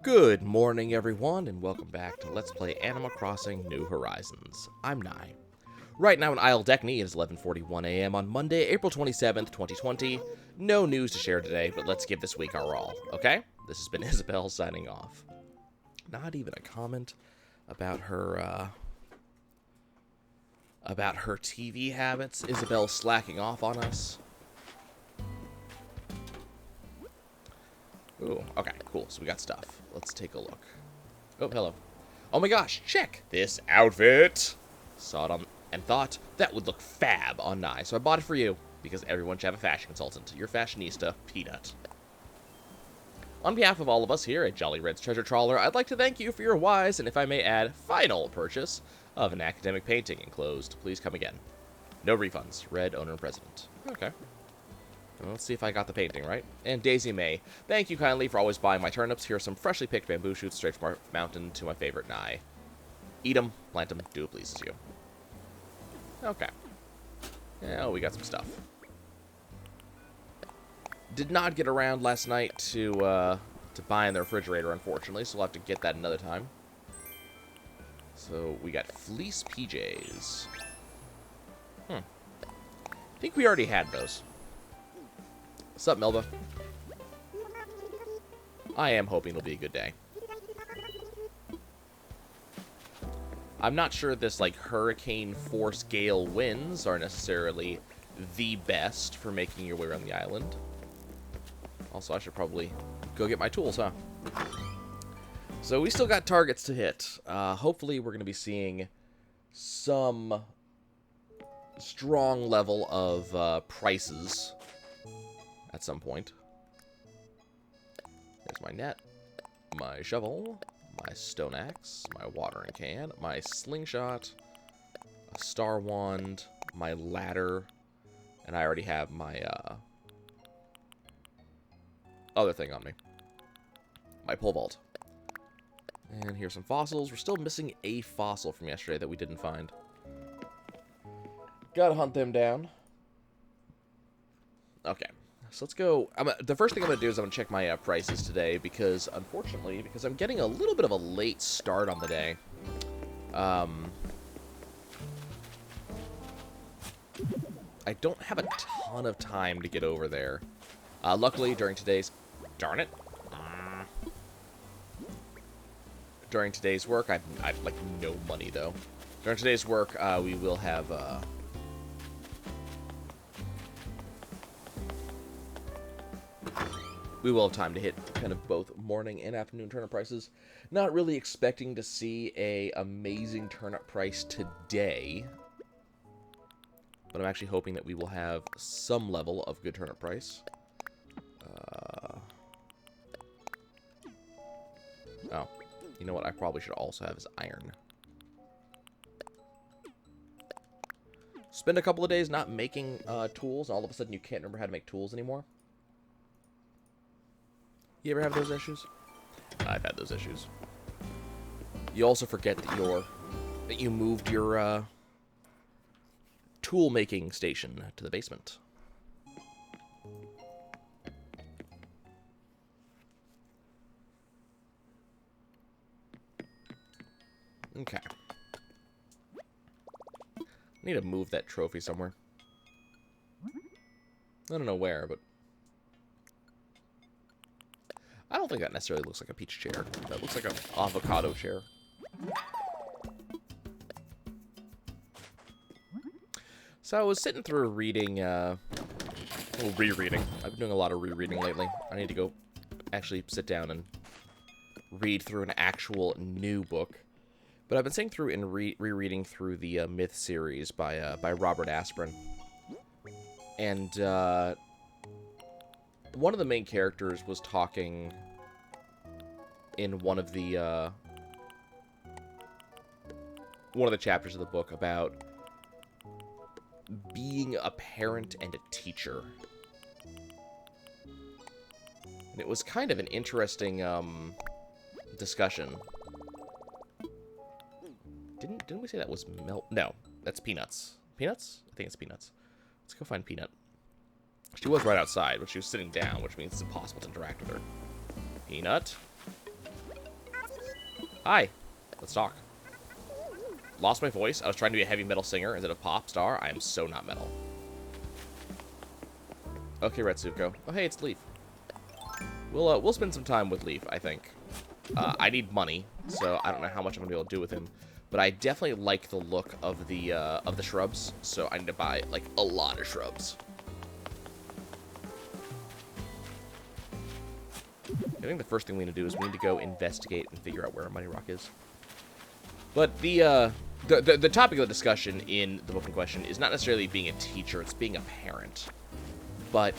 Good morning, everyone, and welcome back to Let's Play Animal Crossing New Horizons. I'm Nye. Right now in Isle Deckney, it is 11:41 a.m. on Monday, April 27th, 2020. No news to share today, but let's give this week our all, okay? This has been Isabelle signing off. Not even a comment about her TV habits. Isabelle slacking off on us. Ooh, okay, cool. So we got stuff. Let's take a look. Oh, hello. Oh my gosh, check this outfit! Saw it on and thought that would look fab on Nye, so I bought it for you, because everyone should have a fashion consultant. Your fashionista, Peanut. On behalf of all of us here at Jolly Red's Treasure Trawler, I'd like to thank you for your wise, and if I may add, final purchase of an academic painting enclosed. Please come again. No refunds. Red, owner, and president. Okay. Well, let's see if I got the painting right. And Daisy May, thank you kindly for always buying my turnips. Here are some freshly picked bamboo shoots straight from our mountain to my favorite Nye. Eat them, plant them, do it pleases you. Okay. Yeah, we got some stuff. Did not get around last night to buying the refrigerator, unfortunately, so we'll have to get that another time. So we got fleece PJs. I think we already had those. What's up, Melba? I am hoping it'll be a good day. I'm not sure this, like, hurricane force gale winds are necessarily the best for making your way around the island. Also, I should probably go get my tools, huh? So we still got targets to hit. Hopefully we're going to be seeing some strong level of prices at some point. There's my net, my shovel, my stone axe, my watering can, my slingshot, a star wand, my ladder, and I already have my other thing on me. My pole vault. And here's some fossils. We're still missing a fossil from yesterday that we didn't find. Gotta hunt them down. Okay. So let's go. The first thing I'm going to do is I'm going to check my prices today because, unfortunately, because I'm getting a little bit of a late start on the day. I don't have a ton of time to get over there. Luckily, during today's... Darn it. During today's work, I've like, no money, though. During today's work, we will have... we will have time to hit kind of both morning and afternoon turnip prices. Not really expecting to see a amazing turnip price today, but I'm actually hoping that we will have some level of good turnip price. Oh, you know what I probably should also have is iron. Spend a couple of days not making tools, and all of a sudden you can't remember how to make tools anymore. You ever have those issues? I've had those issues. You also forget that you moved your tool making station to the basement. Okay. I need to move that trophy somewhere. I don't know where, but I don't think that necessarily looks like a peach chair. That looks like an avocado chair. So I was sitting through reading, rereading. I've been doing a lot of rereading lately. I need to go actually sit down and read through an actual new book. But I've been sitting through and rereading through the Myth series by Robert Asprin. And one of the main characters was talking in one of the chapters of the book about being a parent and a teacher. And it was kind of an interesting discussion. Didn't we say that was No, that's Peanuts. Peanuts? I think it's Peanuts. Let's go find Peanut. She was right outside, but she was sitting down, which means it's impossible to interact with her. Peanut? Hi. Let's talk. Lost my voice. I was trying to be a heavy metal singer instead of pop star. I am so not metal. Okay, Retsuko. Oh, hey, it's Leaf. We'll spend some time with Leaf, I think. I need money, so I don't know how much I'm gonna be able to do with him. But I definitely like the look of the shrubs, so I need to buy, like, a lot of shrubs. I think the first thing we need to do is we need to go investigate and figure out where Mighty Rock is. But the topic of the discussion in the book in question is not necessarily being a teacher, it's being a parent. But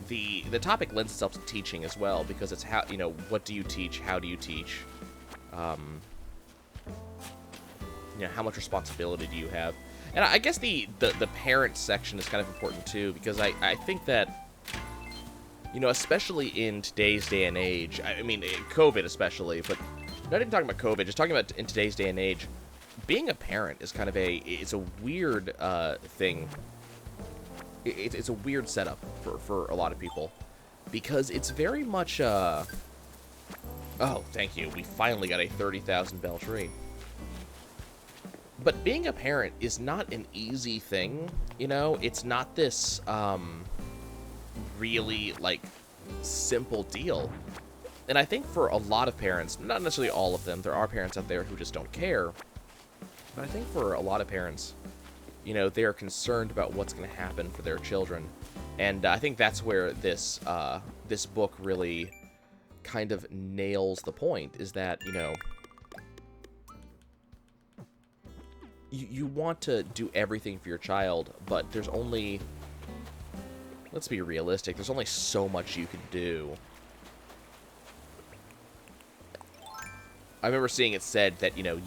the topic lends itself to teaching as well, because it's how, you know, what do you teach, how do you teach, you know, how much responsibility do you have? And I guess the parent section is kind of important too, because I think that, you know, especially in today's day and age, I mean, COVID especially, but not even talking about COVID, just talking about in today's day and age, being a parent is kind of it's a weird thing. It's a weird setup for a lot of people, because it's very much, oh, thank you, we finally got a 30,000 bell tree. But being a parent is not an easy thing, you know? It's not this, really, like, simple deal. And I think for a lot of parents, not necessarily all of them, there are parents out there who just don't care, but I think for a lot of parents, you know, they're concerned about what's going to happen for their children. And I think that's where this book really kind of nails the point, is that, you know, you want to do everything for your child, but there's only, let's be realistic, there's only so much you can do. I remember seeing it said that, you know,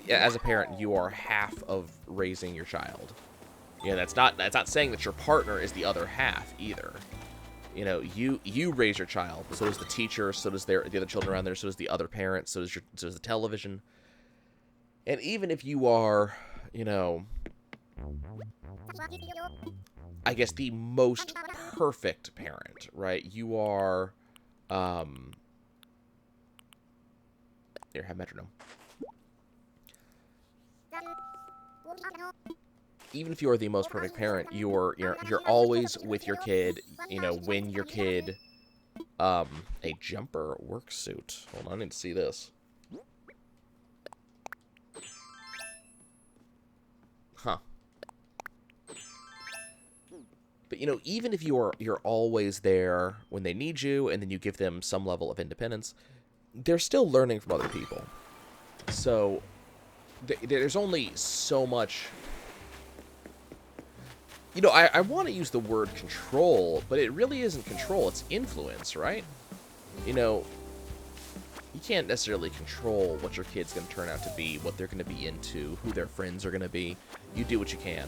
as a parent, you are half of raising your child. You know, that's not saying that your partner is the other half either. You know, you raise your child, so does the teacher, so does the other children around there, so does the other parents, so does the television. And even if you are, you know, I guess the most perfect parent, right? You are, here, have metronome. Even if you are the most perfect parent, you're always with your kid, you know, when your kid, a jumper work suit. Hold on, I need to see this. Huh. But, you know, even if you're always there when they need you, and then you give them some level of independence, they're still learning from other people. So there's only so much. You know, I want to use the word control, but it really isn't control, it's influence, right? You know, you can't necessarily control what your kid's going to turn out to be, what they're going to be into, who their friends are going to be. You do what you can.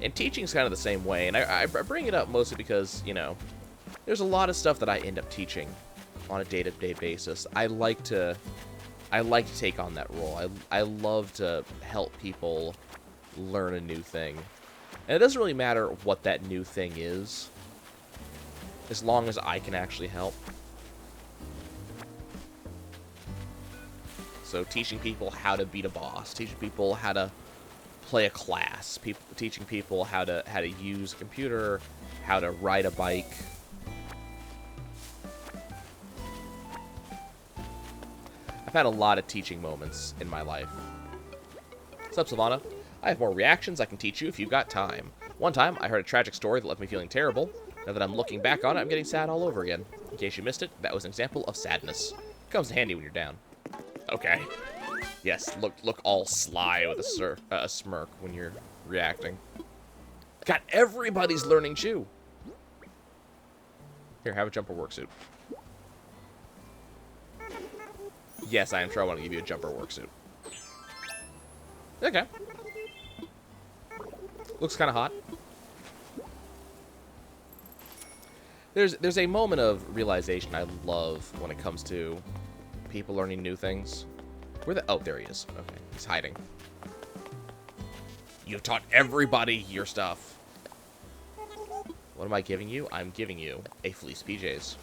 And teaching's kind of the same way, and I bring it up mostly because, you know, there's a lot of stuff that I end up teaching on a day-to-day basis. I like to take on that role. I love to help people learn a new thing. And it doesn't really matter what that new thing is, as long as I can actually help. So teaching people how to beat a boss, teaching people how to play a class, teaching people how to use a computer, how to ride a bike. I've had a lot of teaching moments in my life. What's up, Savannah? I have more reactions I can teach you if you've got time. One time, I heard a tragic story that left me feeling terrible. Now that I'm looking back on it, I'm getting sad all over again. In case you missed it, that was an example of sadness. Comes in handy when you're down. Okay. Yes, look all sly with a smirk when you're reacting. God, everybody's learning Chew. Here, have a jumper work suit. Yes, I am sure I want to give you a jumper work suit. Okay. Looks kind of hot. There's a moment of realization I love when it comes to people learning new things. Oh, there he is. Okay, he's hiding. You've taught everybody your stuff. What am I giving you? I'm giving you a fleece PJs.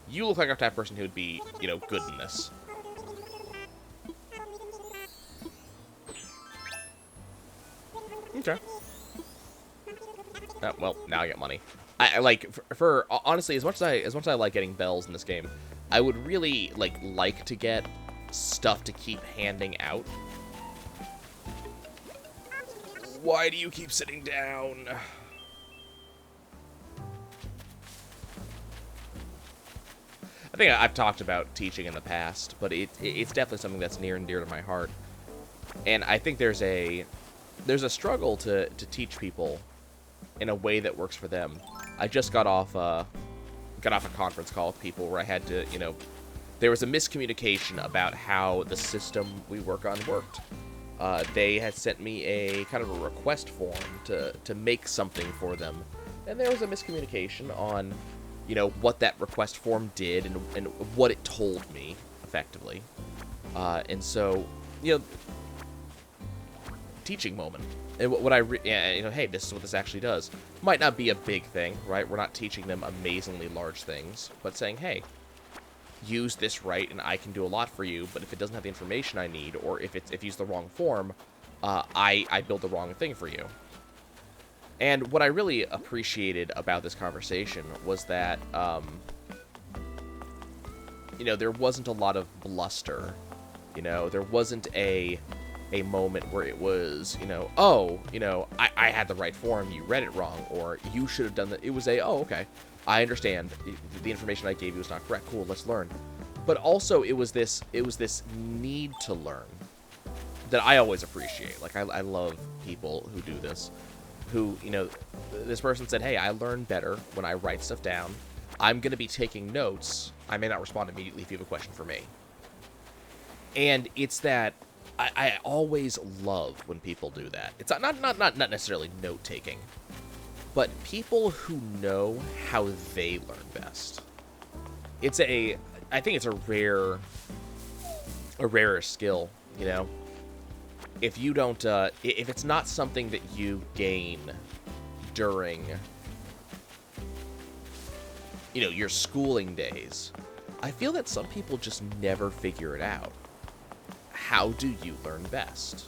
You look like a type of person who would be, you know, good in this. Okay. Well, now I get money. I like for honestly, as much as I like getting bells in this game, I would really like to get stuff to keep handing out. Why do you keep sitting down? I think I've talked about teaching in the past, but it's definitely something that's near and dear to my heart. And I think there's a struggle to teach people in a way that works for them. I just got off a conference call with people where I had to, you know, there was a miscommunication about how the system we work on worked. They had sent me a kind of a request form to make something for them, and there was a miscommunication on, you know, what that request form did and what it told me effectively. And so, you know, teaching moment. And what you know, hey, this is what this actually does. Might not be a big thing, right? We're not teaching them amazingly large things, but saying, hey, use this right, and I can do a lot for you. But if it doesn't have the information I need, or if you use the wrong form, I build the wrong thing for you. And what I really appreciated about this conversation was that, you know, there wasn't a lot of bluster. You know, there wasn't a moment where it was, you know, oh, you know, I had the right form, you read it wrong, or you should have done that. It was oh, okay, I understand. The information I gave you was not correct. Cool, let's learn. But also, it was this need to learn that I always appreciate. Like, I love people who do this. Who, you know, this person said, hey, I learn better when I write stuff down. I'm going to be taking notes. I may not respond immediately if you have a question for me. And it's that I always love when people do that. It's not necessarily note-taking, but people who know how they learn best. I think it's a rarer skill, you know? If you don't, if it's not something that you gain during, you know, your schooling days, I feel that some people just never figure it out. How do you learn best?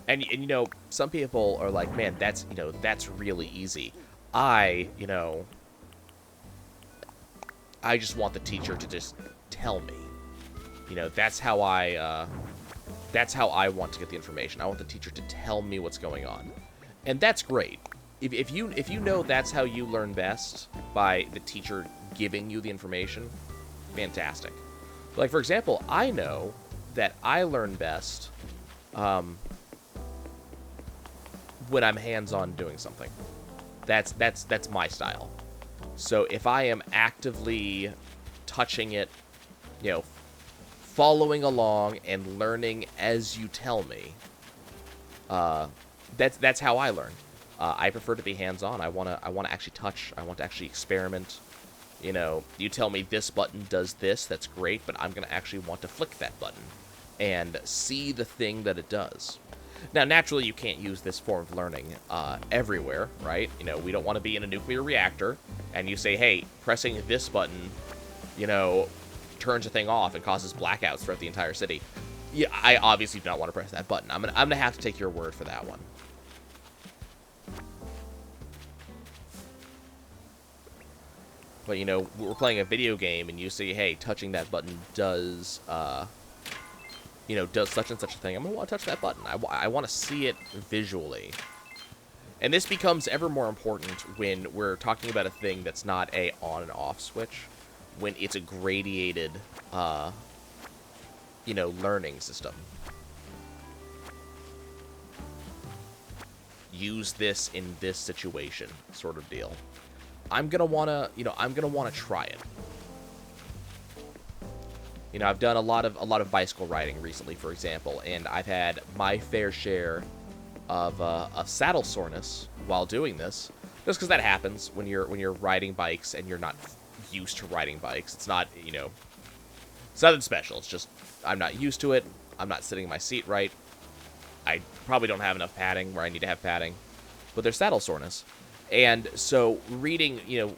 And you know, some people are like, man, that's really easy. You know, I just want the teacher to just tell me. You know, that's how I want to get the information. I want the teacher to tell me what's going on. And that's great. If you know that's how you learn best, by the teacher giving you the information, fantastic. Like, for example, I know that I learn best when I'm hands-on doing something. That's my style. So if I am actively touching it, you know, following along and learning as you tell me, that's how I learn. I prefer to be hands-on. I wanna actually touch. I want to actually experiment. You know, you tell me this button does this, that's great, but I'm gonna actually want to flick that button and see the thing that it does. Now, naturally, you can't use this form of learning everywhere, right? You know, we don't want to be in a nuclear reactor, and you say, hey, pressing this button, you know, turns a thing off and causes blackouts throughout the entire city. Yeah, I obviously do not want to press that button. I'm gonna have to take your word for that one. But, you know, we're playing a video game, and you say, hey, touching that button does, you know, does such and such a thing. I'm going to want to touch that button. I want to see it visually. And this becomes ever more important when we're talking about a thing that's not a on and off switch, when it's a gradiated, you know, learning system. Use this in this situation, sort of deal. I'm gonna wanna try it. You know, I've done a lot of bicycle riding recently, for example, and I've had my fair share of saddle soreness while doing this, just because that happens when you're riding bikes and you're not used to riding bikes. It's not, you know, it's nothing special. It's just I'm not used to it. I'm not sitting in my seat right. I probably don't have enough padding where I need to have padding, but there's saddle soreness. And so reading, I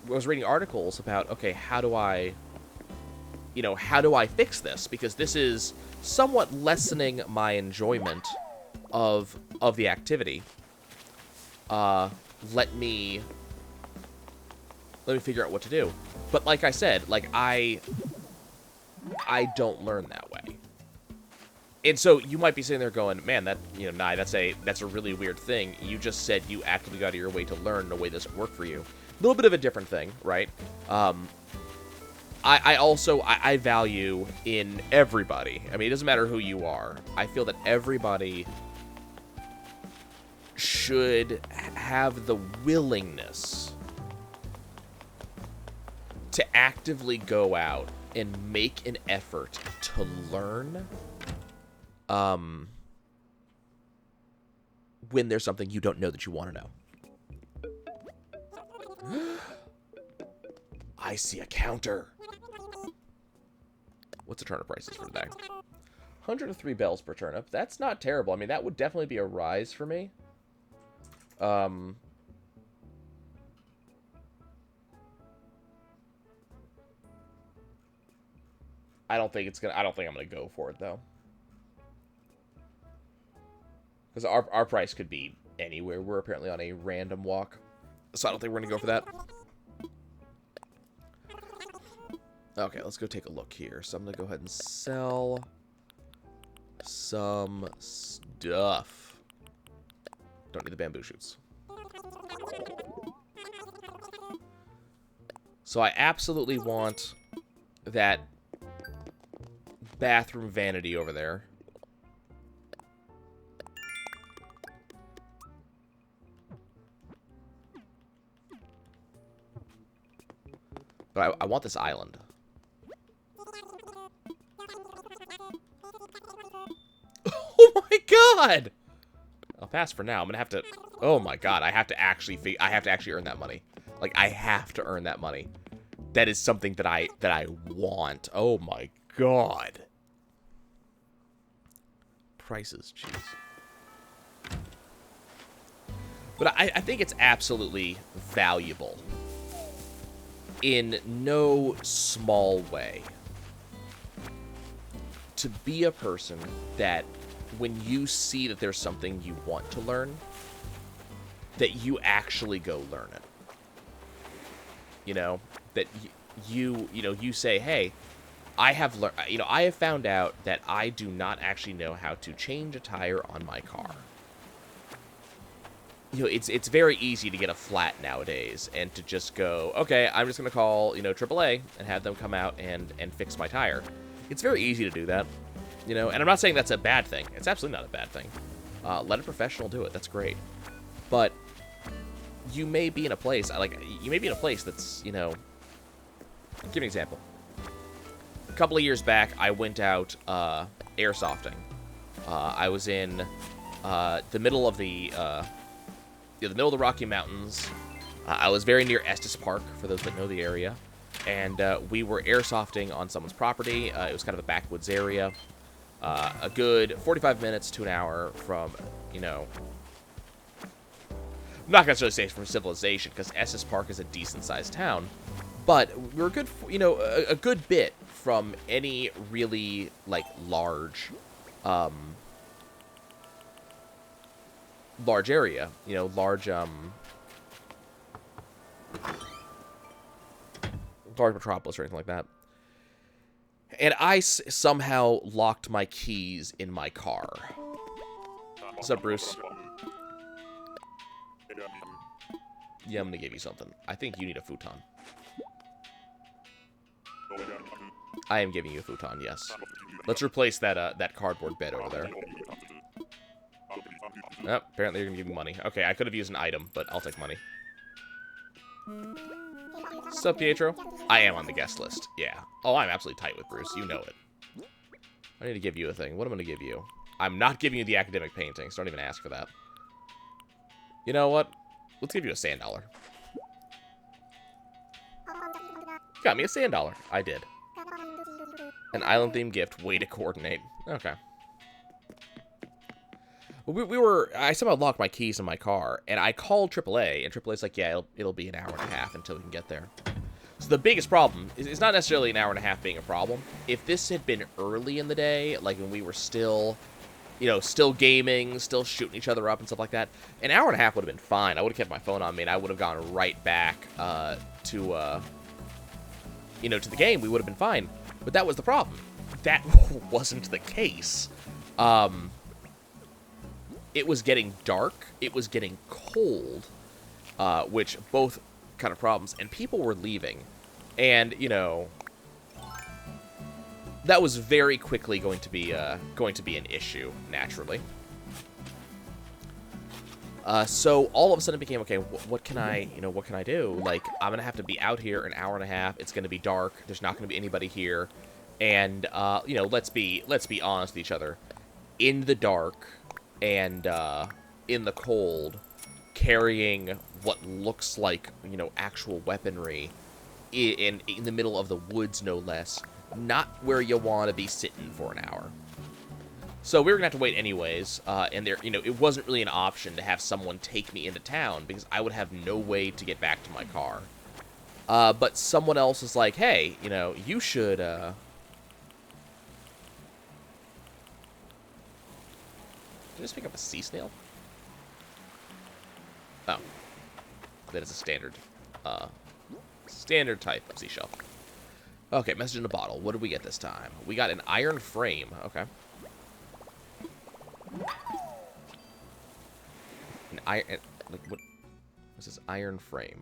was reading articles about, okay, how do I fix this? Because this is somewhat lessening my enjoyment of the activity. Let me figure out what to do. But like I said, like I don't learn that way. And so you might be sitting there going, man, that, Nye, that's a really weird thing. You just said you actively go out of your way to learn in a way that doesn't work for you. A little bit of a different thing, right? I also value in everybody. I mean, it doesn't matter who you are. I feel that everybody should have the willingness to actively go out and make an effort to learn when there's something you don't know that you want to know. I see a counter. What's the turnip prices for today? 103 bells per turnip. That's not terrible. I mean, that would definitely be a rise for me. I don't think I'm gonna go for it though. Because our price could be anywhere. We're apparently on a random walk. So I don't think we're going to go for that. Okay, let's go take a look here. So I'm going to go ahead and sell some stuff. Don't need the bamboo shoots. So I absolutely want that bathroom vanity over there. But I want this island. Oh my god! I'll pass for now. I'm gonna have to... Oh my god, I have to actually earn that money. Like, I have to earn that money. That is something that I want. Oh my god. Prices, jeez. But I think it's absolutely valuable. In no small way, to be a person that when you see that there's something you want to learn, that you actually go learn it. That you say, hey, I have learned, I have found out that I do not actually know how to change a tire on my car. It's very easy to get a flat nowadays and to just go, okay, I'm just going to call, AAA and have them come out and fix my tire. It's very easy to do that, and I'm not saying that's a bad thing. It's absolutely not a bad thing. Let a professional do it. That's great. But you may be in a place, that's, give me an example. A couple of years back, I went out airsofting. I was in the middle of the Rocky Mountains. I was very near Estes Park, for those that know the area. And we were airsofting on someone's property. It was kind of a backwoods area. A good 45 minutes to an hour from, I'm not going to say from civilization, because Estes Park is a decent-sized town. But we were good, a good bit from any really, large area, large metropolis or anything like that. And I somehow locked my keys in my car. What's up, Bruce? Yeah, I'm gonna give you something. I think you need a futon. I am giving you a futon, yes. Let's replace that cardboard bed over there. Oh, apparently you're gonna give me money. Okay, I could have used an item, but I'll take money. What's up, Pietro? I am on the guest list. Yeah. Oh, I'm absolutely tight with Bruce. You know it. I need to give you a thing. What am I gonna give you? I'm not giving you the academic paintings. Don't even ask for that. You know what? Let's give you a sand dollar. Got me a sand dollar. I did. An island-themed gift. Way to coordinate. Okay. I somehow locked my keys in my car, and I called AAA, and AAA's like, yeah, it'll be an hour and a half until we can get there. So the biggest problem is not necessarily an hour and a half being a problem. If this had been early in the day, like when we were still, still gaming, still shooting each other up and stuff like that, an hour and a half would have been fine. I would have kept my phone on me, and I would have gone right back to the game. We would have been fine. But that was the problem. That wasn't the case. It was getting dark. It was getting cold, which both kind of problems, and people were leaving. And, that was very quickly going to be an issue, naturally. So all of a sudden it became, okay, what can I do? Like, I'm going to have to be out here an hour and a half. It's going to be dark. There's not going to be anybody here. And, let's be honest with each other. In the dark and in the cold, carrying what looks like, actual weaponry in the middle of the woods, no less, not where you want to be sitting for an hour. So we were going to have to wait anyways, and there, it wasn't really an option to have someone take me into town because I would have no way to get back to my car. But someone else is like, hey, you should, Did I just pick up a sea snail? Oh. That is a standard type of seashell. Okay, message in a bottle. What did we get this time? We got an iron frame. Okay. Like, what is this iron frame?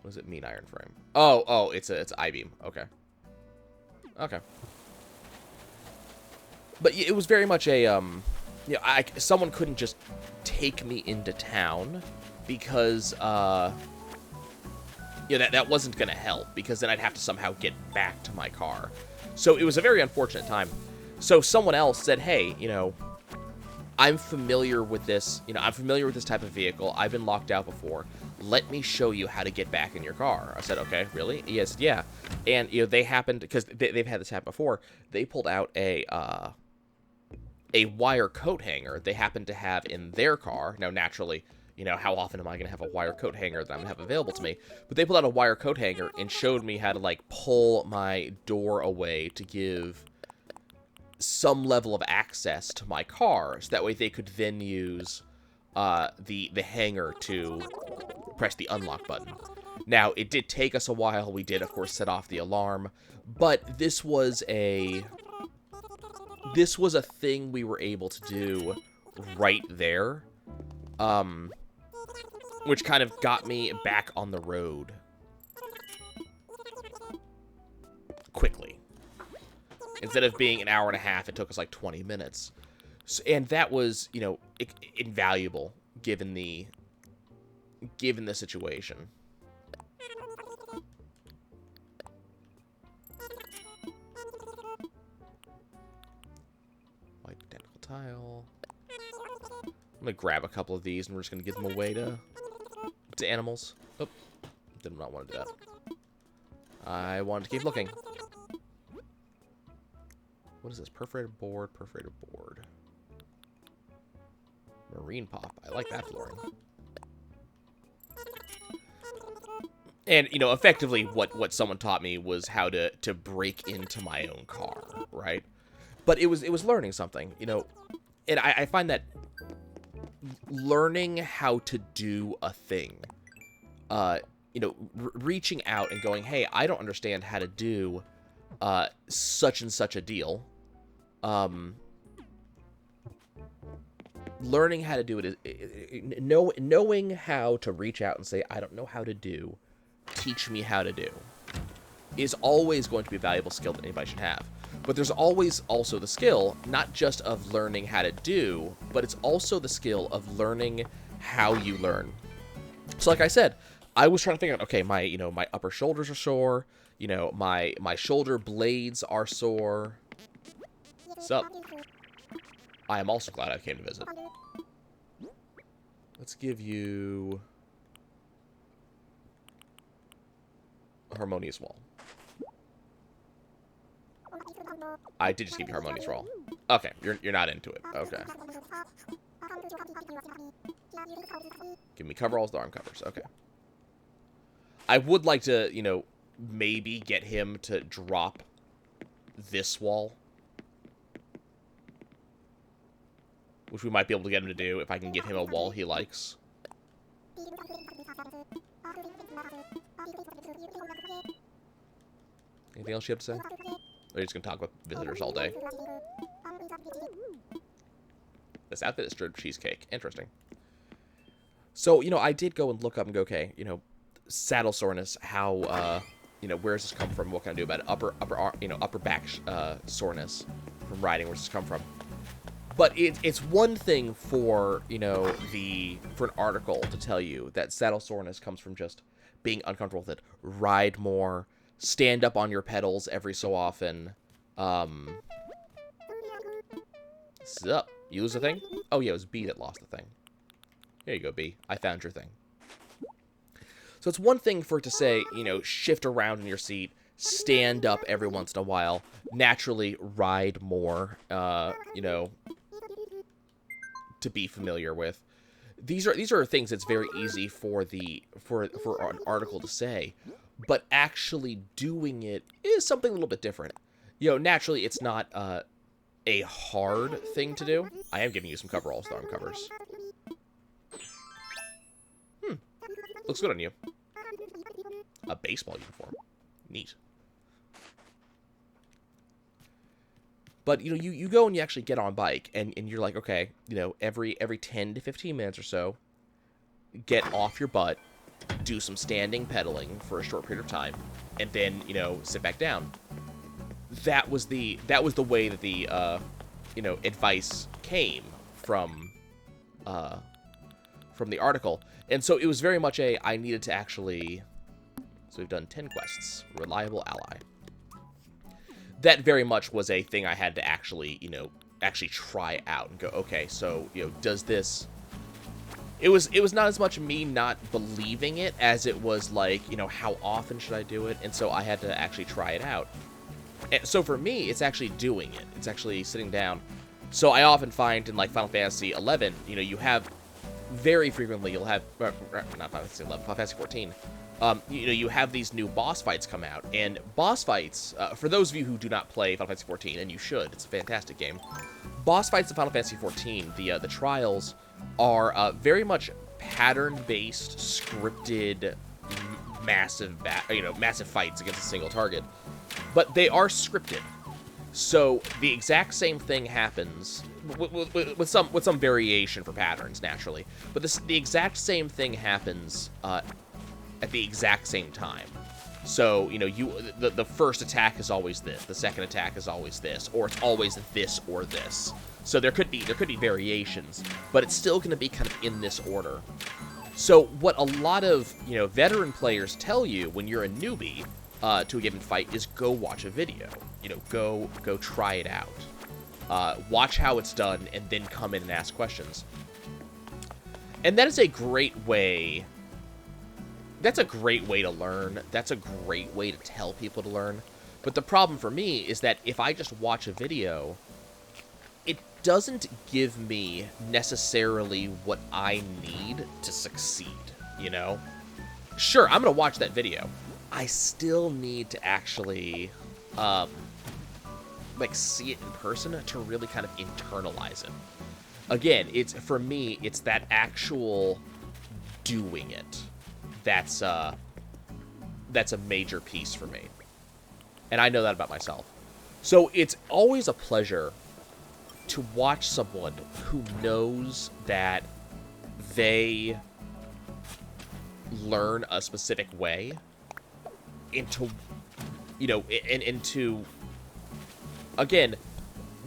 What does it mean, iron frame? Oh, it's I-beam. Okay. Okay. But it was very much a, someone couldn't just take me into town because, that wasn't going to help because then I'd have to somehow get back to my car. So it was a very unfortunate time. So someone else said, hey, I'm familiar with this, I'm familiar with this type of vehicle. I've been locked out before. Let me show you how to get back in your car. I said, okay, really? Yes, yeah. And, they happened, because they've had this happen before, they pulled out a wire coat hanger they happened to have in their car. Now, naturally, how often am I going to have a wire coat hanger that I'm going to have available to me? But they pulled out a wire coat hanger and showed me how to, like, pull my door away to give some level of access to my car, so that way they could then use the hanger to press the unlock button. Now, it did take us a while. We did, of course, set off the alarm, but this was a thing we were able to do right there, which kind of got me back on the road quickly. Instead of being an hour and a half, it took us like 20 minutes. So, and that was, invaluable given the situation. White identical tile. I'm gonna grab a couple of these and we're just gonna give them away to animals. Oh, did not want to do that. I wanted to keep looking. What is this? Perforated board, perforated board. Marine pop. I like that flooring. And, effectively what someone taught me was how to break into my own car, right? But it was learning something, and I find that learning how to do a thing, reaching out and going, hey, I don't understand how to do such and such a deal. Learning how to do it, knowing how to reach out and say, I don't know how to do, teach me how to do, is always going to be a valuable skill that anybody should have. But there's always also the skill, not just of learning how to do, but it's also the skill of learning how you learn. So like I said, I was trying to figure out, okay, my upper shoulders are sore, my shoulder blades are sore. Sup? I am also glad I came to visit. Let's give you a harmonious wall. I did just give you harmonious wall. Okay, you're not into it. Okay. Give me coveralls, the arm covers. Okay. I would like to, you know, maybe get him to drop this wall. Which we might be able to get him to do if I can give him a wall he likes. Anything else you have to say? Or are you just going to talk with visitors all day? This outfit is strip cheesecake. Interesting. So, you know, I did go and look up and go, okay, you know, saddle soreness, how, you know, where does this come from? What can I do about it? Upper back soreness from riding. Where does this come from? But it's one thing for, you know, for an article to tell you that saddle soreness comes from just being uncomfortable with it. Ride more, stand up on your pedals every so often. Sup? You lose the thing? Oh, yeah, it was B that lost the thing. Here you go, B. I found your thing. So it's one thing for it to say, you know, shift around in your seat, stand up every once in a while, naturally ride more, you know, to be familiar with. These are things that's very easy for an article to say, but actually doing it is something a little bit different. You know, naturally it's not a hard thing to do. I am giving you some coveralls, the arm covers. Looks good on you. A baseball uniform. Neat. But, you know, you go and you actually get on bike, and you're like, okay, you know, every 10 to 15 minutes or so, get off your butt, do some standing pedaling for a short period of time, and then, you know, sit back down. That was the way that the, you know, advice came from the article. And so it was very much I needed to actually, so we've done 10 quests, reliable ally. That very much was a thing I had to actually, you know, try out and go, okay, so, you know, does this... It was not as much me not believing it as it was like, you know, how often should I do it? And so I had to actually try it out. And so for me, it's actually doing it. It's actually sitting down. So I often find in, like, Final Fantasy 11, you know, you have... Very frequently, you'll have... not Final Fantasy 11, Final Fantasy 14... you know, you have these new boss fights come out, and boss fights, for those of you who do not play Final Fantasy XIV, and you should, it's a fantastic game, boss fights in Final Fantasy XIV, the trials, are very much pattern-based, scripted, massive fights against a single target, but they are scripted. So the exact same thing happens with some variation for patterns, naturally, but the exact same thing happens at the exact same time. So, you know, the first attack is always this, the second attack is always this, or it's always this or this. So there could be variations, but it's still going to be kind of in this order. So what a lot of, you know, veteran players tell you when you're a newbie to a given fight is go watch a video. You know, go try it out. Watch how it's done, and then come in and ask questions. And that is a great way... That's a great way to learn. That's a great way to tell people to learn. But the problem for me is that if I just watch a video, it doesn't give me necessarily what I need to succeed, you know? Sure, I'm going to watch that video. I still need to actually, like, see it in person to really kind of internalize it. Again, for me, it's that actual doing it. That's a major piece for me. And I know that about myself. So it's always a pleasure to watch someone who knows that they learn a specific way into, you know, and to, again,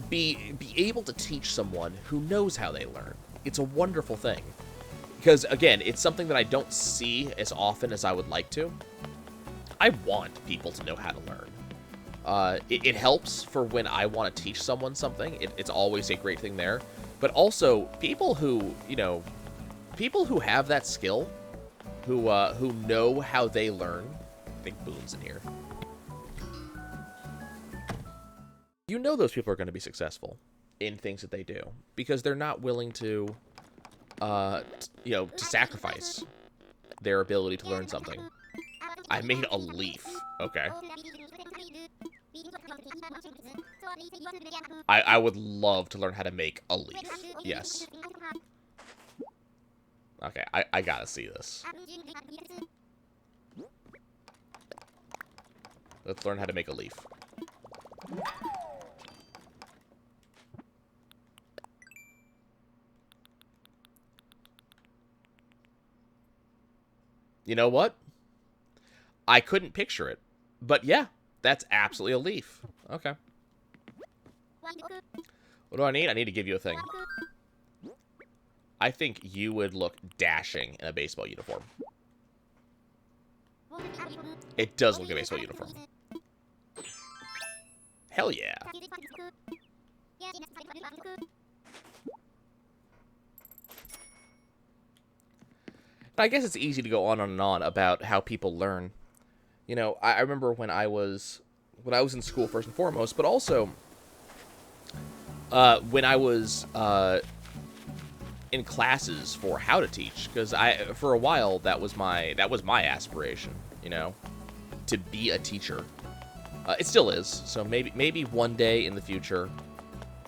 be able to teach someone who knows how they learn. It's a wonderful thing. Because, again, it's something that I don't see as often as I would like to. I want people to know how to learn. It helps for when I want to teach someone something. It's always a great thing there. But also, people who, you know, people who have that skill, who know how they learn. I think Boone's in here. You know those people are going to be successful in things that they do. Because they're not willing to you know, to sacrifice their ability to learn something. I made a leaf. Okay. I would love to learn how to make a leaf. Yes. Okay, I gotta see this. Let's learn how to make a leaf. You know what? I couldn't picture it. But yeah, that's absolutely a leaf. Okay. What do I need? I need to give you a thing. I think you would look dashing in a baseball uniform. It does look like a baseball uniform. Hell yeah. I guess it's easy to go on and on about how people learn. You know, I remember when I was in school first and foremost, but also when I was in classes for how to teach, because for a while that was my aspiration, you know, to be a teacher. It still is. So maybe one day in the future,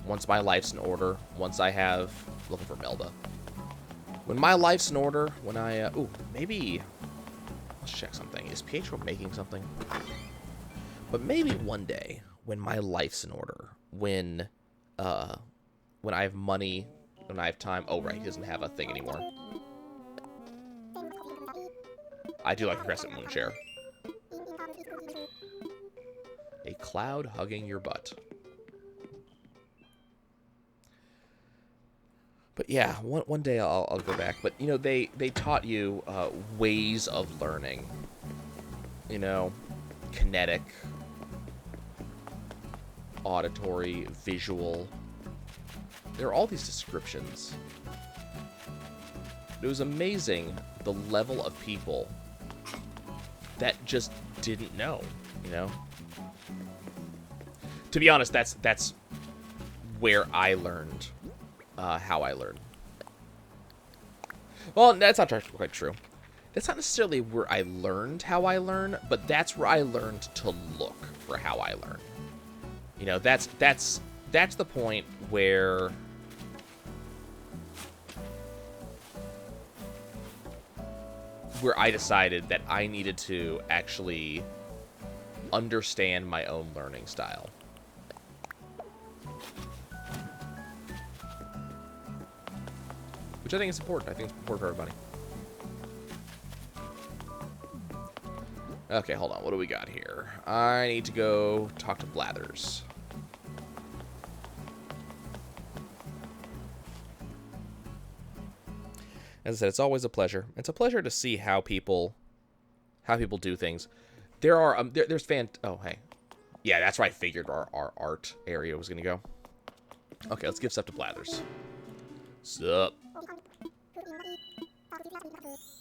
once my life's in order, once I have looking for Melba. When my life's in order, when I maybe let's check something. Is Pietro making something? But maybe one day when my life's in order, when I have money, when I have time. Oh right, he doesn't have a thing anymore. I do like a crescent moon chair. A cloud hugging your butt. But yeah, one day I'll go back. But, you know, they taught you ways of learning. You know, kinetic, auditory, visual. There are all these descriptions. It was amazing the level of people that just didn't know, you know? To be honest, that's where I learned how I learn. Well, that's not quite true. That's not necessarily where I learned how I learn, but that's where I learned to look for how I learn. You know, that's the point where I decided that I needed to actually understand my own learning style. Which I think is important. I think it's important for everybody. Okay, hold on. What do we got here? I need to go talk to Blathers. As I said, it's always a pleasure. It's a pleasure to see how people do things. There are there's oh hey, yeah, that's where I figured our art area was gonna go. Okay, let's give stuff to Blathers. Sup?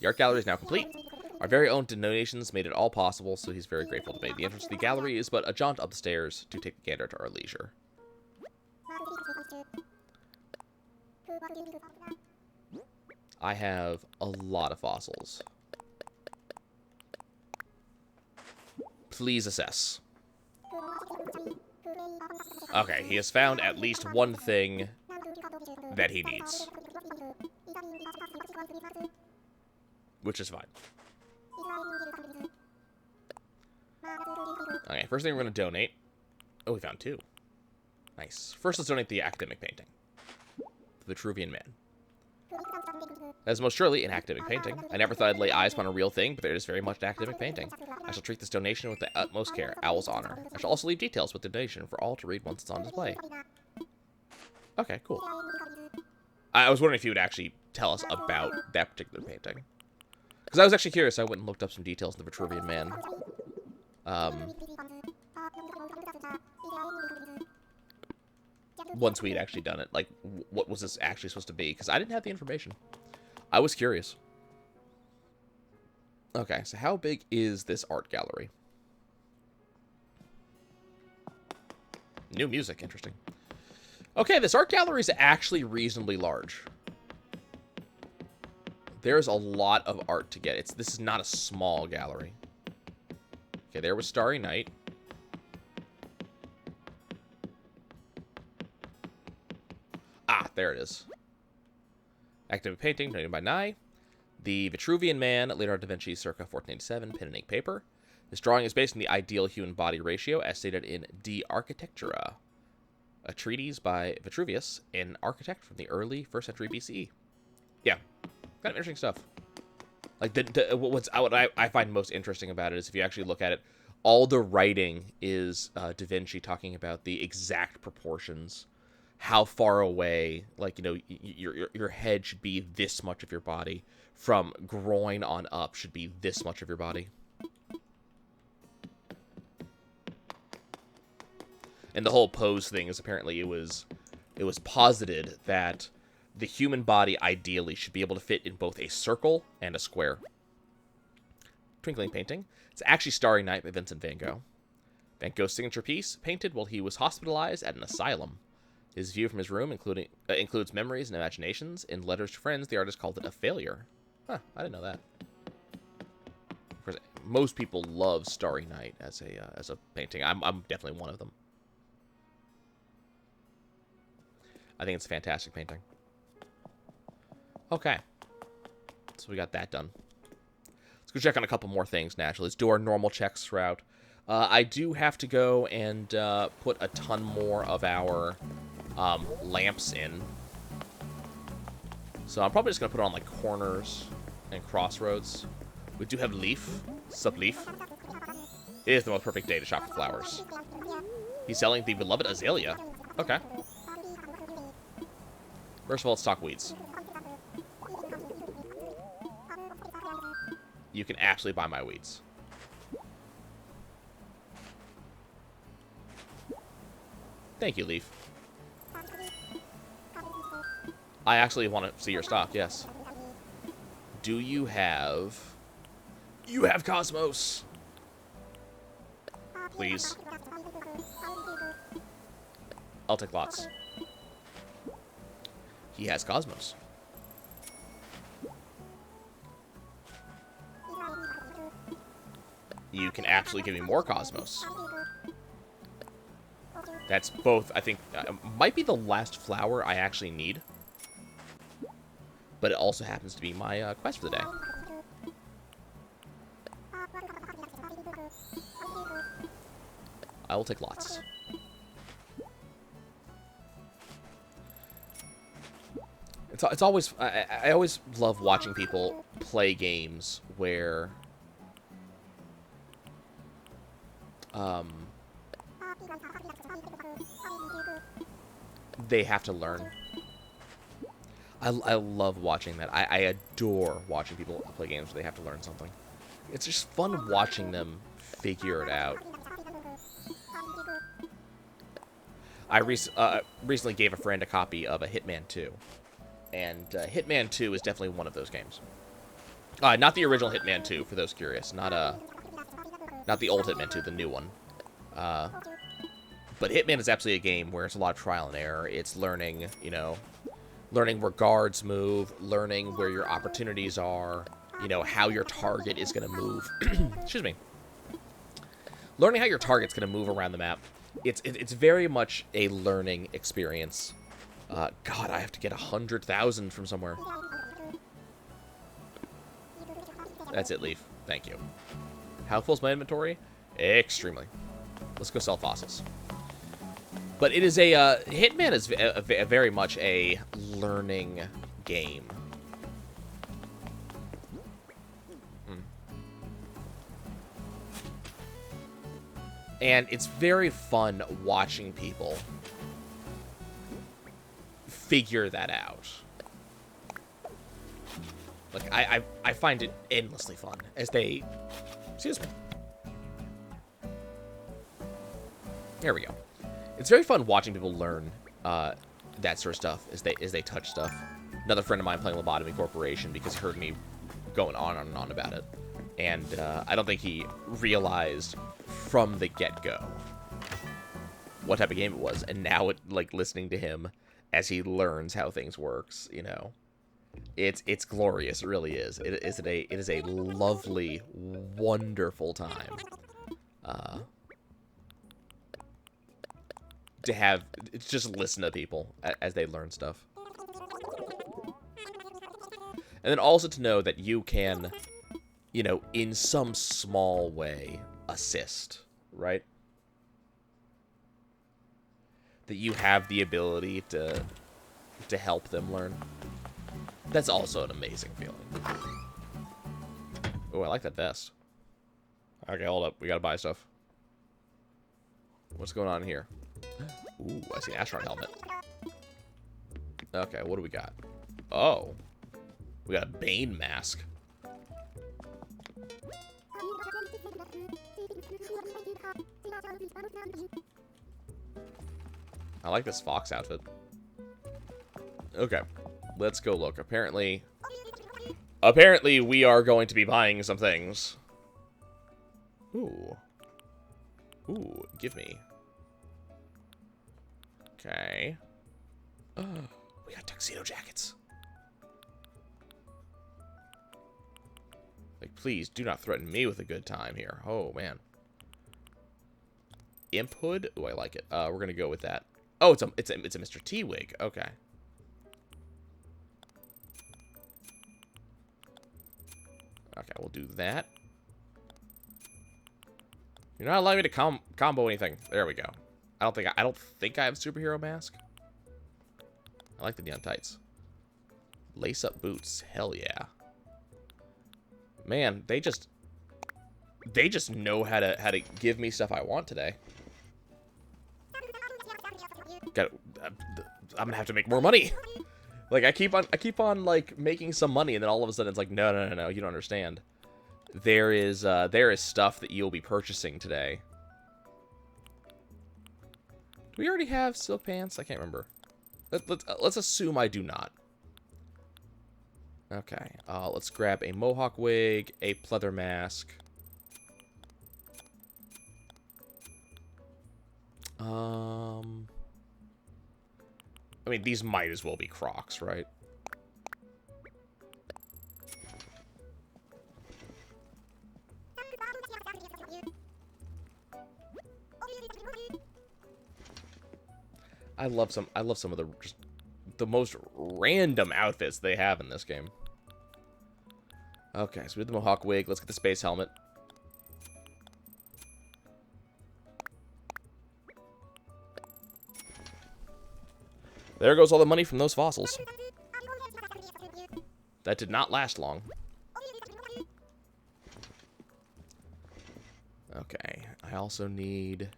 The art gallery is now complete. Our very own donations made it all possible, so he's very grateful to me. The entrance to the gallery is but a jaunt up the stairs to take a gander to our leisure. I have a lot of fossils. Please assess. Okay, he has found at least one thing that he needs. Which is fine. Okay, first thing we're going to donate. Oh, we found two. Nice. First, let's donate the academic painting. The Vitruvian Man. As most surely an academic painting. I never thought I'd lay eyes upon a real thing, but it is very much an academic painting. I shall treat this donation with the utmost care. Owl's honor. I shall also leave details with the donation for all to read once it's on display. Okay, cool. I was wondering if you would actually tell us about that particular painting. Because I was actually curious. I went and looked up some details in the Vitruvian Man. Once we had actually done it. Like, what was this actually supposed to be? Because I didn't have the information. I was curious. Okay, so how big is this art gallery? New music, interesting. Okay, this art gallery is actually reasonably large. There's a lot of art to get. This is not a small gallery. Okay, there was Starry Night. Ah, there it is. Active painting, donated by Nye. The Vitruvian Man, Leonardo da Vinci, circa 1487, pen and ink paper. This drawing is based on the ideal human body ratio, as stated in De Architectura, a treatise by Vitruvius, an architect from the early 1st century BCE. Yeah, kind of interesting stuff. Like, what I find most interesting about it is if you actually look at it, all the writing is Da Vinci talking about the exact proportions, how far away, like, you know, your head should be this much of your body, from groin on up should be this much of your body. And the whole pose thing is apparently it was posited that the human body ideally should be able to fit in both a circle and a square. Twinkling painting. It's actually Starry Night by Vincent van Gogh. Van Gogh's signature piece, painted while he was hospitalized at an asylum. His view from his room includes memories and imaginations. In letters to friends, the artist called it a failure. Huh, I didn't know that. Of course, most people love Starry Night as a painting. I'm definitely one of them. I think it's a fantastic painting. Okay. So we got that done. Let's go check on a couple more things, naturally. Let's do our normal checks throughout. I do have to go and put a ton more of our lamps in. So I'm probably just going to put it on, like, corners and crossroads. We do have Leaf. Sup, Leaf? It is the most perfect day to shop for flowers. He's selling the beloved azalea. Okay. First of all, let's talk weeds. You can absolutely buy my weeds. Thank you, Leaf. I actually want to see your stock, yes. Do you have... You have Cosmos! Please. I'll take lots. He has Cosmos. You can absolutely give me more Cosmos. That's both, I think, might be the last flower I actually need. But it also happens to be my quest for the day. I will take lots. It's always... I always love watching people play games where... they have to learn. I love watching that. I adore watching people play games where they have to learn something. It's just fun watching them figure it out. I recently gave a friend a copy of a Hitman 2. And Hitman 2 is definitely one of those games. Not the original Hitman 2, for those curious. Not the old Hitman 2, the new one. But Hitman is absolutely a game where it's a lot of trial and error. It's learning, you know, learning where guards move, learning where your opportunities are, you know, how your target is going to move. Excuse me. Learning how your target's going to move around the map. It's very much a learning experience. God, I have to get 100,000 from somewhere. That's it, Leaf. Thank you. How full is my inventory? Extremely. Let's go sell fossils. But it is a... Hitman is very much a learning game. And it's very fun watching people figure that out. Like, I find it endlessly fun as they... Excuse me. There we go. It's very fun watching people learn that sort of stuff as they touch stuff. Another friend of mine playing Lobotomy Corporation because he heard me going on and on about it. And I don't think he realized from the get-go what type of game it was. And now, like, listening to him as he learns how things works, you know. It's glorious. It really is. It is a lovely, wonderful time. To have just listen to people as they learn stuff. And then also to know that you can, you know, in some small way, assist, right? That you have the ability to help them learn. That's also an amazing feeling. Oh, I like that vest. Okay, hold up. We gotta buy stuff. What's going on here? Ooh, I see an astronaut helmet. Okay, what do we got? Oh. We got a Bane mask. I like this fox outfit. Okay, let's go look. Apparently we are going to be buying some things. Ooh. Ooh, give me. Okay. We got tuxedo jackets. Like, please do not threaten me with a good time here. Oh, man. Imp hood? Oh, I like it. We're gonna go with that. Oh, it's a Mr. T wig. Okay. Okay, we'll do that. You're not allowing me to combo anything. There we go. I don't think I have a superhero mask. I like the neon tights. Lace up boots. Hell yeah. Man, they just know how to give me stuff I want today. I'm gonna have to make more money. Like I keep on like making some money, and then all of a sudden it's like no, you don't understand. There is stuff that you'll be purchasing today. Do we already have silk pants? I can't remember. Let's assume I do not. Okay, let's grab a mohawk wig, a pleather mask. I mean, these might as well be Crocs, right? I love some of the most random outfits they have in this game. Okay, so we have the mohawk wig. Let's get the space helmet. There goes all the money from those fossils. That did not last long. Okay, I also need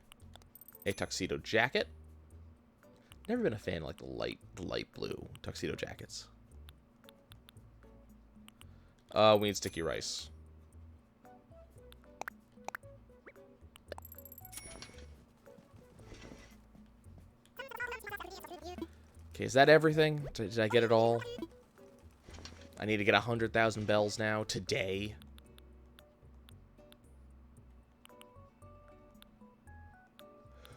a tuxedo jacket. Never been a fan of like the light blue tuxedo jackets. We need sticky rice. Okay, is that everything? Did I get it all? I need to get 100,000 bells now, today.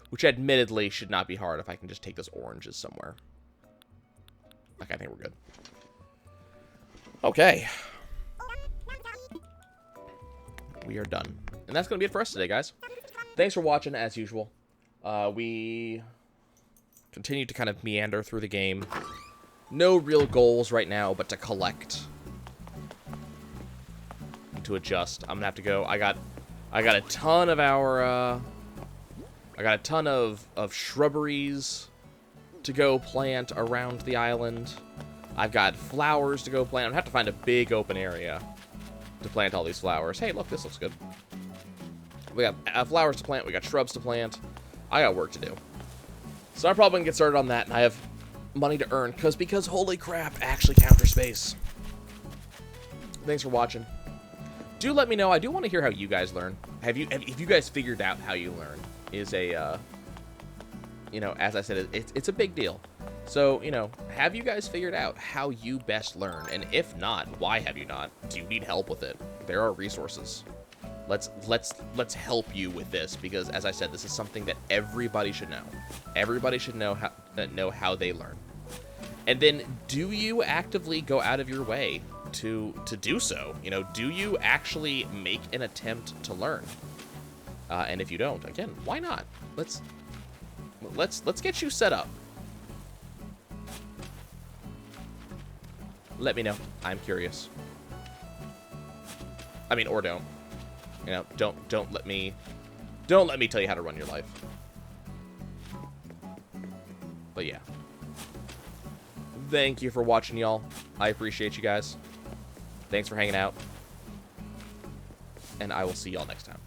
Which admittedly should not be hard if I can just take those oranges somewhere. Okay, I think we're good. Okay. We are done. And that's going to be it for us today, guys. Thanks for watching, as usual. We continue to kind of meander through the game. No real goals right now, but to collect. And to adjust. I'm going to have to go. I got a ton of our... I got a ton of shrubberies to go plant around the island. I've got flowers to go plant. I'm going to have to find a big open area to plant all these flowers. Hey, look, this looks good. We got flowers to plant. We got shrubs to plant. I got work to do. So I'm probably going to get started on that, and I have money to earn. Because holy crap, actually counter space. Thanks for watching. Do let me know. I do want to hear how you guys learn. Have you guys figured out how you learn? Is a, you know, as I said, it's a big deal. So, you know, have you guys figured out how you best learn? And if not, why have you not? Do you need help with it? There are resources. Let's help you with this, because as I said, this is something that everybody should know. Everybody should know how they learn. And then, do you actively go out of your way to do so? You know, do you actually make an attempt to learn? And if you don't, again, why not? Let's get you set up. Let me know. I'm curious. I mean, or don't. You know, don't let me tell you how to run your life. But yeah. Thank you for watching, y'all. I appreciate you guys. Thanks for hanging out. And I will see y'all next time.